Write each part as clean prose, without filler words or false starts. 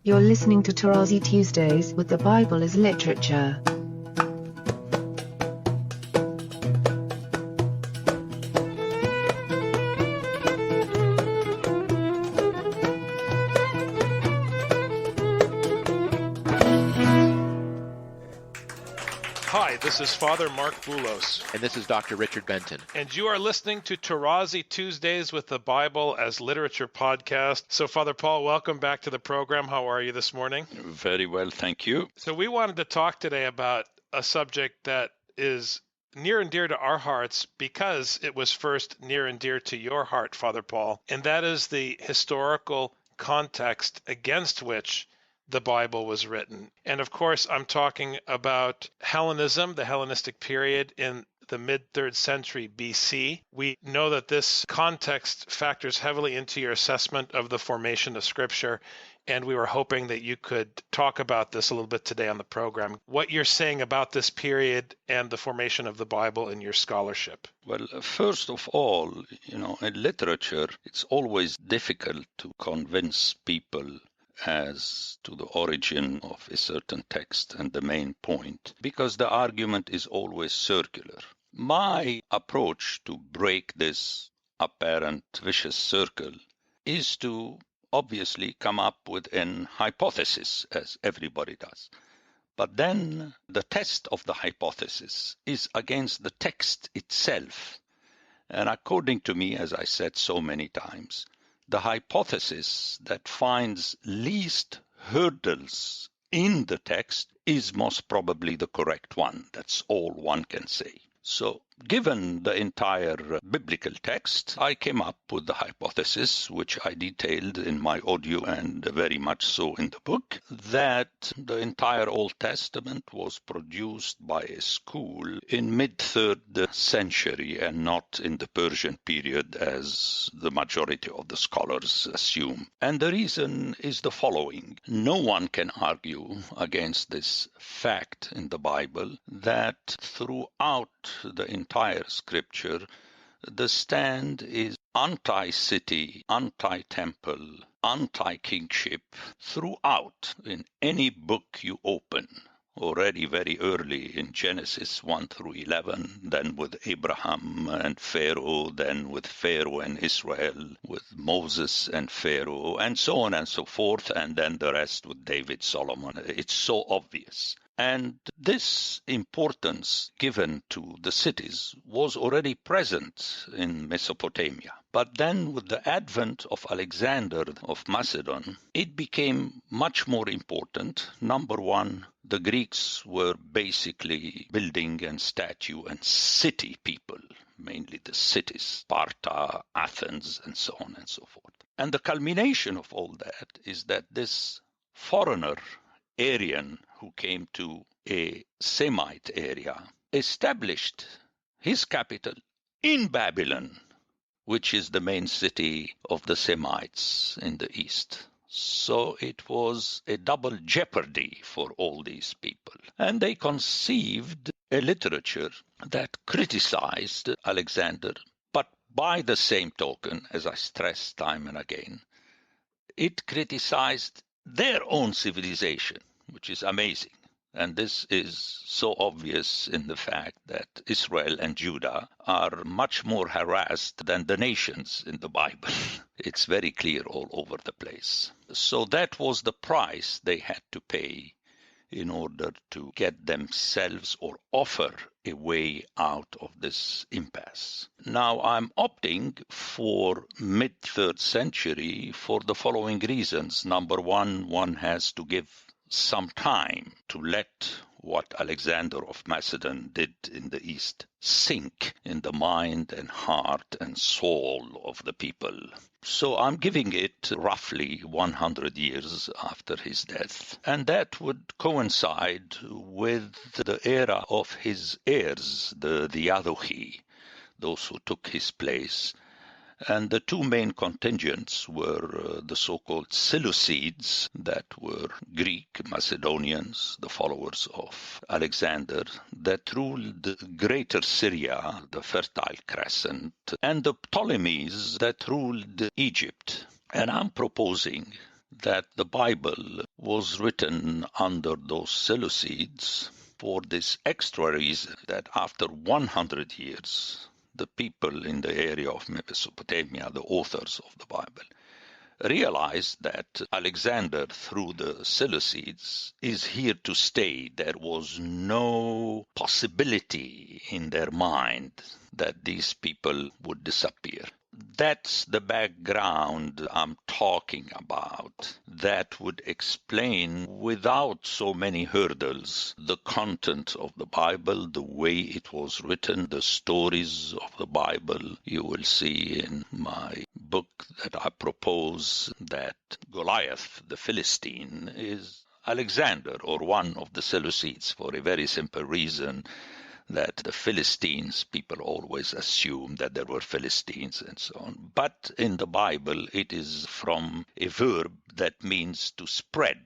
You're listening to Tarazi Tuesdays with the Bible as Literature. Hi, this is Father Mark Boulos. And this is Dr. Richard Benton. And you are listening to Tarazi Tuesdays with the Bible as Literature podcast. So, Father Paul, welcome back to the program. How are you this morning? Very well, thank you. So we wanted to talk today about a subject that is near and dear to our hearts because it was first near and dear to your heart, Father Paul, and that is the historical context against which the Bible was written. And of course, I'm talking about Hellenism, the Hellenistic period in the mid-3rd century BC. We know that this context factors heavily into your assessment of the formation of Scripture, and we were hoping that you could talk about this a little bit today on the program, what you're saying about this period and the formation of the Bible in your scholarship. Well, first of all, in literature, it's always difficult to convince people as to the origin of a certain text and the main point, because the argument is always circular. My approach to break this apparent vicious circle is to obviously come up with an hypothesis, as everybody does. But then the test of the hypothesis is against the text itself. And according to me, as I said so many times, the hypothesis that finds least hurdles in the text is most probably the correct one. That's all one can say. So, given the entire biblical text, I came up with the hypothesis, which I detailed in my audio and very much so in the book, that the entire Old Testament was produced by a school in mid-3rd century and not in the Persian period, as the majority of the scholars assume. And the reason is the following. No one can argue against this fact in the Bible that throughout the entire scripture, the stand is anti-city, anti-temple, anti-kingship throughout in any book you open. Already very early in Genesis 1 through 11, then with Abraham and Pharaoh, then with Pharaoh and Israel, with Moses and Pharaoh, and so on and so forth, and then the rest with David, Solomon. It's so obvious. And this importance given to the cities was already present in Mesopotamia. But then with the advent of Alexander of Macedon, it became much more important. Number one, the Greeks were basically building and statue and city people, mainly the cities, Sparta, Athens, and so on and so forth. And the culmination of all that is that this foreigner, Aryan, who came to a Semite area, established his capital in Babylon, which is the main city of the Semites in the east. So it was a double jeopardy for all these people. And they conceived a literature that criticized Alexander, but by the same token, as I stress time and again, it criticized their own civilization, which is amazing. And this is so obvious in the fact that Israel and Judah are much more harassed than the nations in the Bible. It's very clear all over the place. So that was the price they had to pay in order to get themselves or offer a way out of this impasse. Now, I'm opting for mid-3rd century for the following reasons. Number one has to give some time to let what Alexander of Macedon did in the East sink in the mind and heart and soul of the people. So I'm giving it roughly 100 years after his death. And that would coincide with the era of his heirs, the Diadochi, those who took his place. And the two main contingents were the so-called Seleucids, that were Greek Macedonians, the followers of Alexander, that ruled Greater Syria, the Fertile Crescent, and the Ptolemies that ruled Egypt. And I'm proposing that the Bible was written under those Seleucids for this extra reason that after 100 years, the people in the area of Mesopotamia, the authors of the Bible, realized that Alexander, through the Seleucids, is here to stay. There was no possibility in their mind that these people would disappear. That's the background I'm talking about. That would explain, without so many hurdles, the content of the Bible, the way it was written, the stories of the Bible. You will see in my book that I propose that Goliath, the Philistine, is Alexander, or one of the Seleucids, for a very simple reason, that the Philistines, people always assume that there were Philistines and so on. But in the Bible, it is from a verb that means to spread.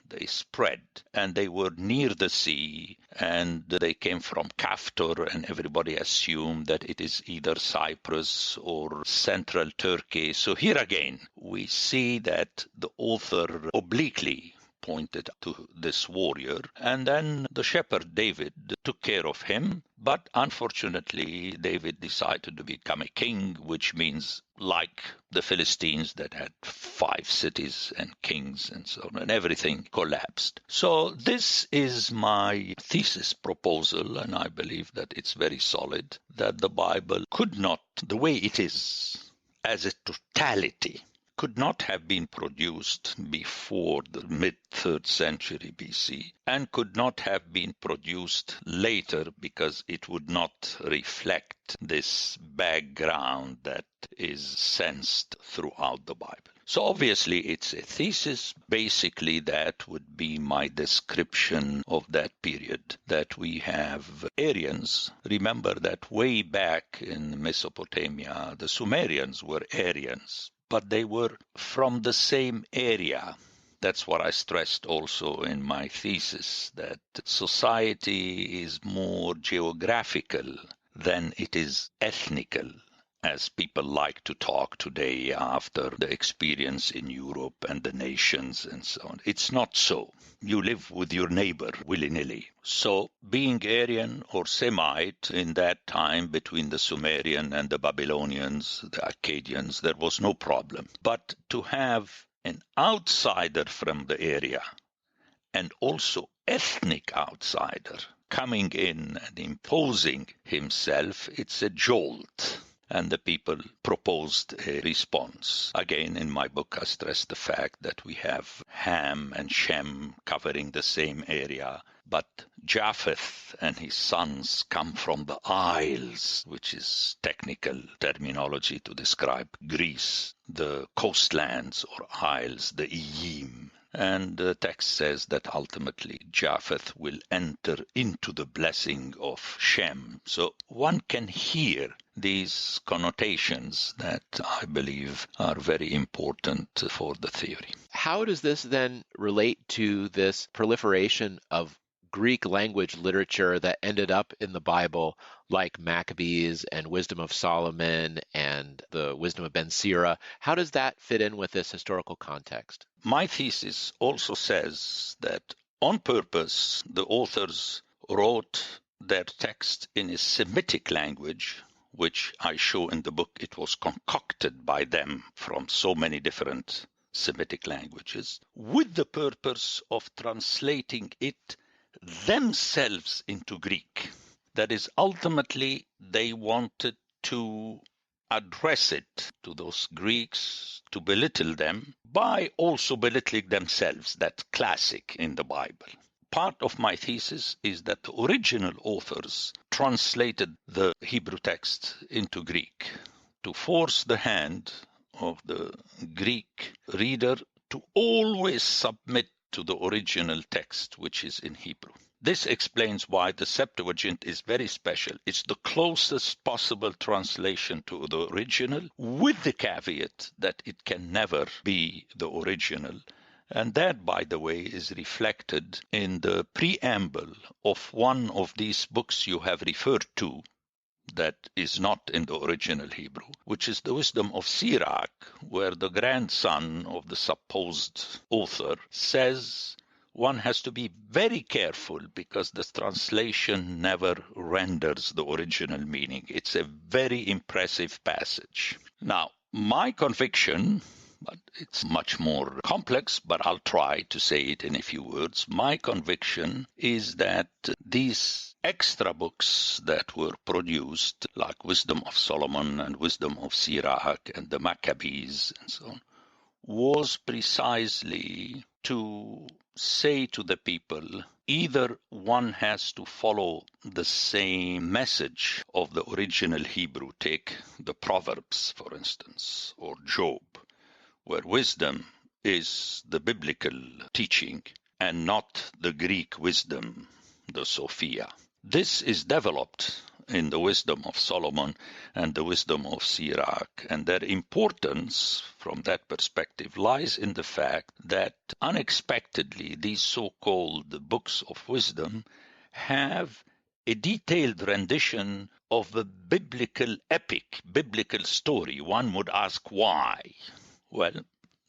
They spread, and they were near the sea, and they came from Kaftor, and everybody assumed that it is either Cyprus or central Turkey. So here again, we see that the author obliquely pointed to this warrior, and then the shepherd David took care of him. But unfortunately, David decided to become a king, which means like the Philistines that had 5 cities and kings and so on, and everything collapsed. So this is my thesis proposal, and I believe that it's very solid, that the Bible could not, the way it is, as a totality, could not have been produced before the mid-3rd century BC and could not have been produced later because it would not reflect this background that is sensed throughout the Bible. So obviously it's a thesis. Basically that would be my description of that period, that we have Aryans. Remember that way back in Mesopotamia, the Sumerians were Aryans, but they were from the same area. That's what I stressed also in my thesis, that society is more geographical than it is ethnical, as people like to talk today after the experience in Europe and the nations and so on. It's not so. You live with your neighbor willy-nilly. So being Aryan or Semite in that time between the Sumerian and the Babylonians, the Akkadians, there was no problem. But to have an outsider from the area and also ethnic outsider coming in and imposing himself, it's a jolt. And the people proposed a response. Again, in my book, I stress the fact that we have Ham and Shem covering the same area, but Japheth and his sons come from the Isles, which is technical terminology to describe Greece, the coastlands or isles, the Iyim. And the text says that ultimately Japheth will enter into the blessing of Shem. So one can hear these connotations that I believe are very important for the theory. How does this then relate to this proliferation of Greek language literature that ended up in the Bible, like Maccabees and Wisdom of Solomon and the Wisdom of Ben Sira? How does that fit in with this historical context? My thesis also says that on purpose, the authors wrote their text in a Semitic language, which I show in the book. It was concocted by them from so many different Semitic languages, with the purpose of translating it themselves into Greek. That is, ultimately, they wanted to address it to those Greeks, to belittle them, by also belittling themselves. That's classic in the Bible. Part of my thesis is that the original authors translated the Hebrew text into Greek to force the hand of the Greek reader to always submit to the original text, which is in Hebrew. This explains why the Septuagint is very special. It's the closest possible translation to the original, with the caveat that it can never be the original. And that, by the way, is reflected in the preamble of one of these books you have referred to, that is not in the original Hebrew, which is the wisdom of Sirach, where the grandson of the supposed author says one has to be very careful because the translation never renders the original meaning. It's a very impressive passage. Now, my conviction, but it's much more complex, but I'll try to say it in a few words. My conviction is that these extra books that were produced, like Wisdom of Solomon and Wisdom of Sirach and the Maccabees and so on, was precisely to say to the people, either one has to follow the same message of the original Hebrew, take the Proverbs, for instance, or Job, where wisdom is the biblical teaching and not the Greek wisdom, the Sophia. This is developed in the wisdom of Solomon and the wisdom of Sirach, and their importance from that perspective lies in the fact that unexpectedly these so-called books of wisdom have a detailed rendition of a biblical epic, biblical story. One would ask why. Well,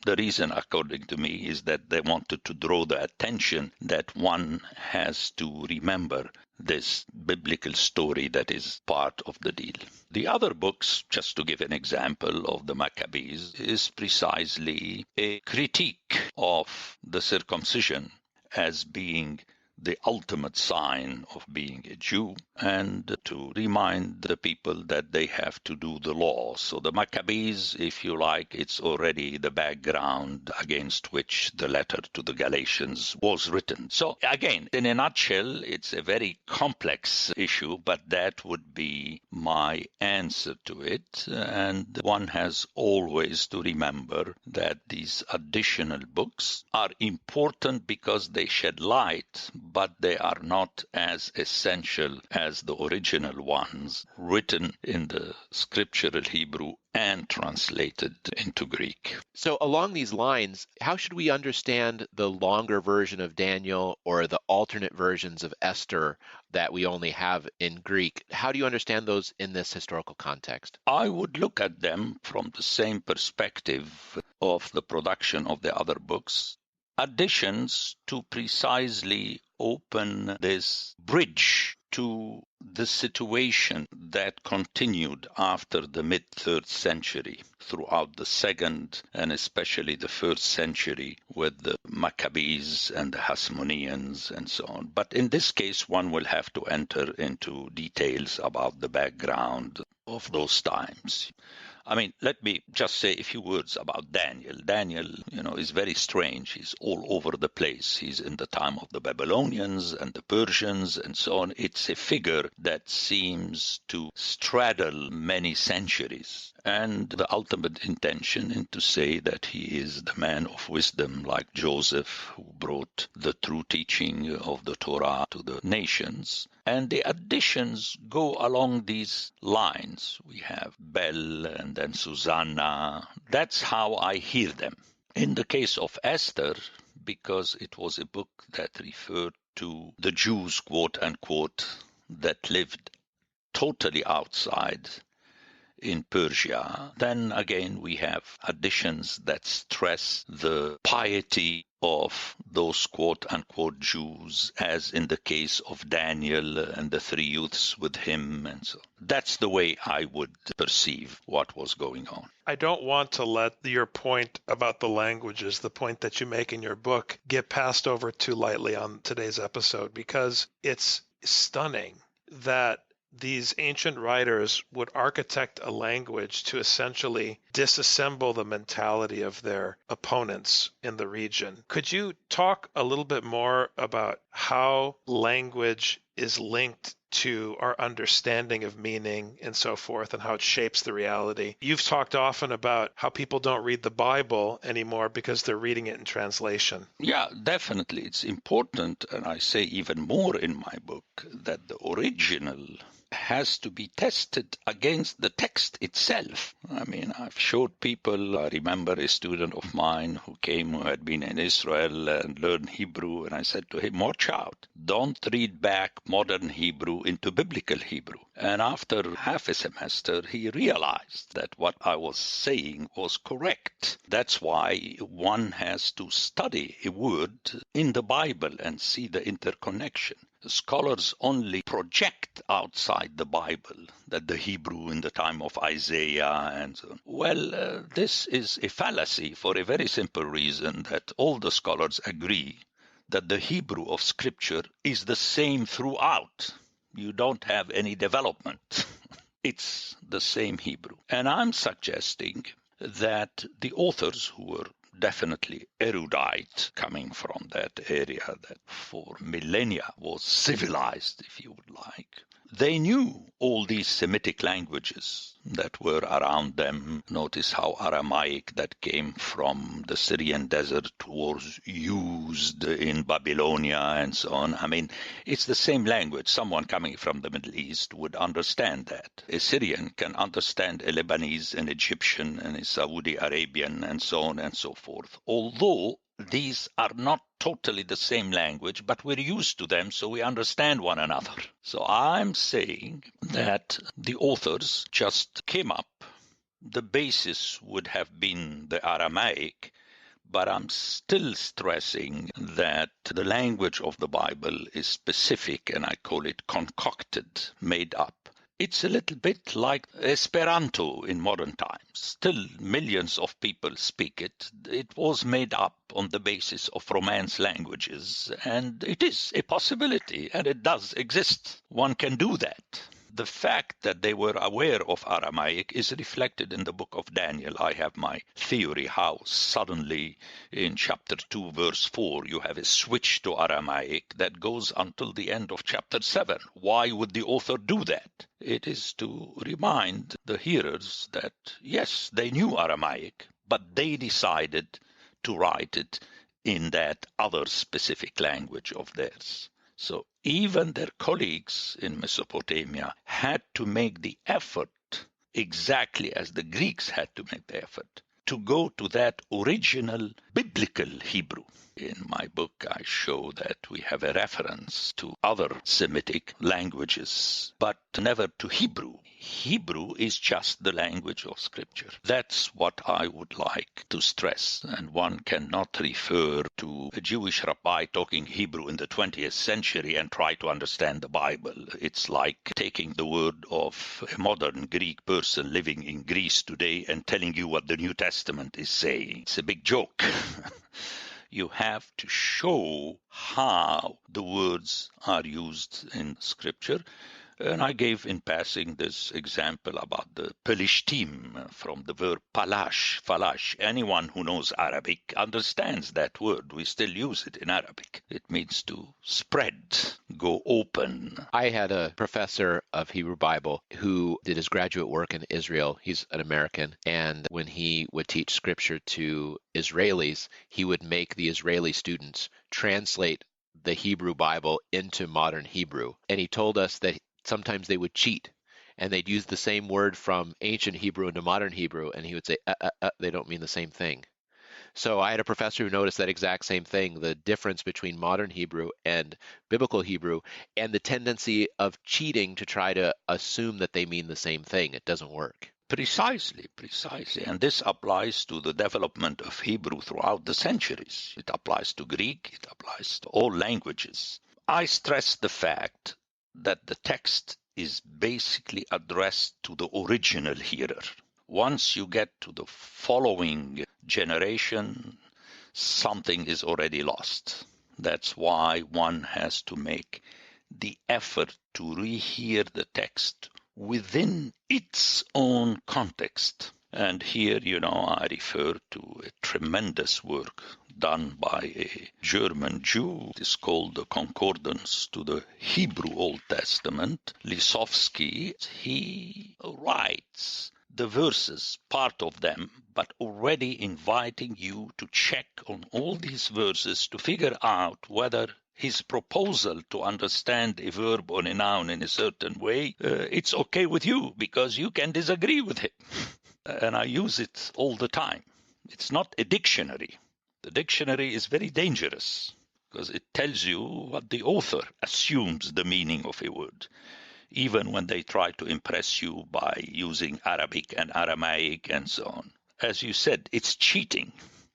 the reason, according to me, is that they wanted to draw the attention that one has to remember this biblical story that is part of the deal. The other books, just to give an example of the Maccabees, is precisely a critique of the circumcision as being the ultimate sign of being a Jew, and to remind the people that they have to do the law. So the Maccabees, if you like, it's already the background against which the letter to the Galatians was written. So again, in a nutshell, it's a very complex issue, but that would be my answer to it. And one has always to remember that these additional books are important because they shed light, but they are not as essential as the original ones written in the scriptural Hebrew and translated into Greek. So along these lines, how should we understand the longer version of Daniel or the alternate versions of Esther that we only have in Greek? How do you understand those in this historical context? I would look at them from the same perspective of the production of the other books. Additions to precisely open this bridge to the situation that continued after the mid-3rd century, throughout the 2nd and especially the 1st century with the Maccabees and the Hasmoneans and so on. But in this case, one will have to enter into details about the background of those times. I mean, let me just say a few words about Daniel. Daniel, is very strange. He's all over the place. He's in the time of the Babylonians and the Persians and so on. It's a figure that seems to straddle many centuries. And the ultimate intention is to say that he is the man of wisdom, like Joseph, who brought the true teaching of the Torah to the nations. And the additions go along these lines. We have Bel and then Susanna. That's how I hear them. In the case of Esther, because it was a book that referred to the Jews, quote unquote, that lived totally outside in Persia, then again we have additions that stress the piety of those quote-unquote Jews, as in the case of Daniel and the 3 youths with him. And so that's the way I would perceive what was going on. I don't want to let your point about the languages, the point that you make in your book, get passed over too lightly on today's episode, because it's stunning that these ancient writers would architect a language to essentially disassemble the mentality of their opponents in the region. Could you talk a little bit more about how language is linked to our understanding of meaning and so forth, and how it shapes the reality? You've talked often about how people don't read the Bible anymore because they're reading it in translation. Yeah, definitely. It's important, and I say even more in my book, that the original has to be tested against the text itself. I mean, I've showed people, I remember a student of mine who had been in Israel and learned Hebrew, and I said to him, watch out, don't read back modern Hebrew into biblical Hebrew. And after half a semester, he realized that what I was saying was correct. That's why one has to study a word in the Bible and see the interconnection. Scholars only project outside the Bible that the Hebrew in the time of Isaiah and so on. Well, this is a fallacy for a very simple reason that all the scholars agree that the Hebrew of Scripture is the same throughout. You don't have any development. It's the same Hebrew. And I'm suggesting that the authors who were definitely erudite, coming from that area that for millennia was civilized, if you would like, they knew all these Semitic languages that were around them. Notice how Aramaic that came from the Syrian desert was used in Babylonia and so on. I mean, it's the same language. Someone coming from the Middle East would understand that. A Syrian can understand a Lebanese, an Egyptian, and a Saudi Arabian, and so on and so forth. Although these are not totally the same language, but we're used to them, so we understand one another. So I'm saying that the authors just came up. The basis would have been the Aramaic, but I'm still stressing that the language of the Bible is specific, and I call it concocted, made up. It's a little bit like Esperanto in modern times. Still, millions of people speak it. It was made up on the basis of Romance languages, and it is a possibility, and it does exist. One can do that. The fact that they were aware of Aramaic is reflected in the book of Daniel. I have my theory how suddenly in chapter 2, verse 4, you have a switch to Aramaic that goes until the end of chapter 7. Why would the author do that? It is to remind the hearers that, yes, they knew Aramaic, but they decided to write it in that other specific language of theirs. So even their colleagues in Mesopotamia had to make the effort, exactly as the Greeks had to make the effort, to go to that original biblical Hebrew. In my book, I show that we have a reference to other Semitic languages, but never to Hebrew. Hebrew is just the language of Scripture. That's what I would like to stress. And one cannot refer to a Jewish rabbi talking Hebrew in the 20th century and try to understand the Bible. It's like taking the word of a modern Greek person living in Greece today and telling you what the New Testament is saying. It's a big joke. You have to show how the words are used in Scripture. And I gave in passing this example about the Pelishtim from the verb falash. Anyone who knows Arabic understands that word. We still use it in Arabic. It means to spread, go open. I had a professor of Hebrew Bible who did his graduate work in Israel. He's an American. And when he would teach scripture to Israelis, he would make the Israeli students translate the Hebrew Bible into modern Hebrew. And he told us that sometimes they would cheat and they'd use the same word from ancient Hebrew into modern Hebrew, and he would say, they don't mean the same thing. So I had a professor who noticed that exact same thing, the difference between modern Hebrew and biblical Hebrew, and the tendency of cheating to try to assume that they mean the same thing. It doesn't work. Precisely. And this applies to the development of Hebrew throughout the centuries. It applies to Greek, it applies to all languages. I stress the fact that the text is basically addressed to the original hearer. Once you get to the following generation, something is already lost. That's why one has to make the effort to rehear the text within its own context. And here, I refer to a tremendous work done by a German Jew. It is called the Concordance to the Hebrew Old Testament. Lisowski, he writes the verses, part of them, but already inviting you to check on all these verses to figure out whether his proposal to understand a verb or a noun in a certain way, it's okay with you because you can disagree with him. And I use it all the time. It's not a dictionary. The dictionary is very dangerous because it tells you what the author assumes the meaning of a word, even when they try to impress you by using Arabic and Aramaic and so on. As you said, it's cheating.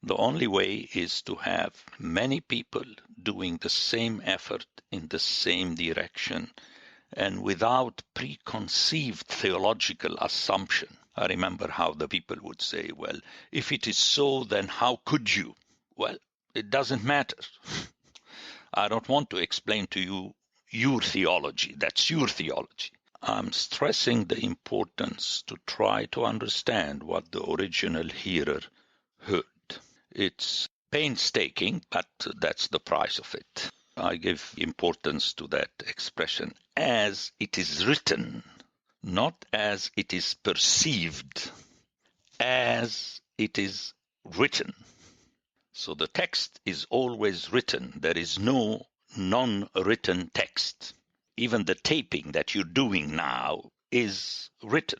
The only way is to have many people doing the same effort in the same direction and without preconceived theological assumption. I remember how the people would say, well, if it is so, then how could you? Well, it doesn't matter. I don't want to explain to you your theology. That's your theology. I'm stressing the importance to try to understand what the original hearer heard. It's painstaking, but that's the price of it. I give importance to that expression as it is written, not as it is perceived, as it is written. So the text is always written. There is no non-written text. Even the taping that you're doing now is written.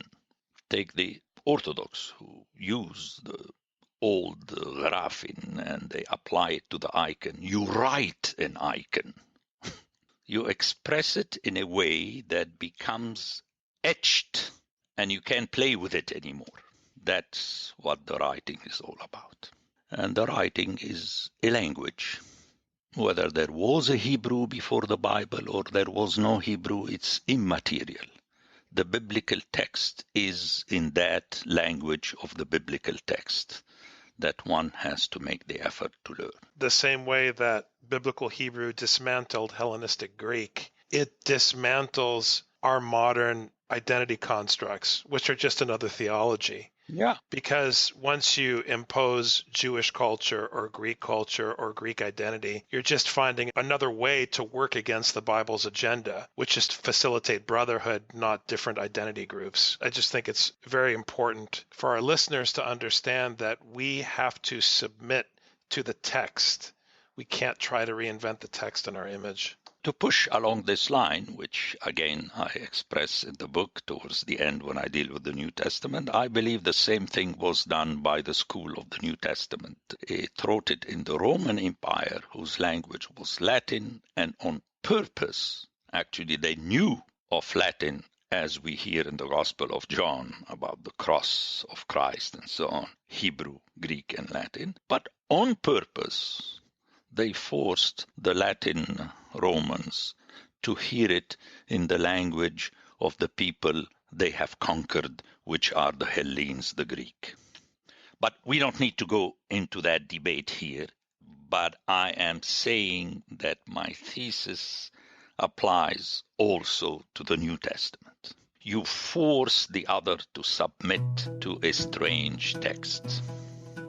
Take the Orthodox who use the old graphene and they apply it to the icon. You write an icon. You express it in a way that becomes etched and you can't play with it anymore. That's what the writing is all about. And the writing is a language. Whether there was a Hebrew before the Bible or there was no Hebrew, it's immaterial. The biblical text is in that language of the biblical text that one has to make the effort to learn. The same way that biblical Hebrew dismantled Hellenistic Greek, it dismantles our modern identity constructs, which are just another theology. Yeah. Because once you impose Jewish culture or Greek identity, you're just finding another way to work against the Bible's agenda, which is to facilitate brotherhood, not different identity groups. I just think it's very important for our listeners to understand that we have to submit to the text. We can't try to reinvent the text in our image. To push along this line, which again I express in the book towards the end when I deal with the New Testament, I believe the same thing was done by the school of the New Testament. It wrote it in the Roman Empire, whose language was Latin, and on purpose, actually they knew of Latin, as we hear in the Gospel of John about the cross of Christ and so on, Hebrew, Greek, and Latin, but on purpose they forced the Latin Romans to hear it in the language of the people they have conquered, which are the Hellenes, the Greek. But we don't need to go into that debate here, but I am saying that my thesis applies also to the New Testament. You force the other to submit to a strange text.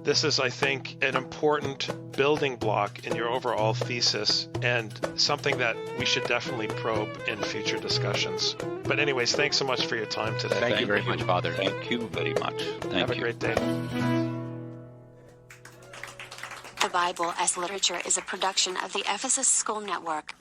This is, I think, an important building block in your overall thesis and something that we should definitely probe in future discussions. But anyways, thanks so much for your time today. Thank you very much, Father. Thank you very much. Have a great day. The Bible as Literature is a production of the Ephesus School Network.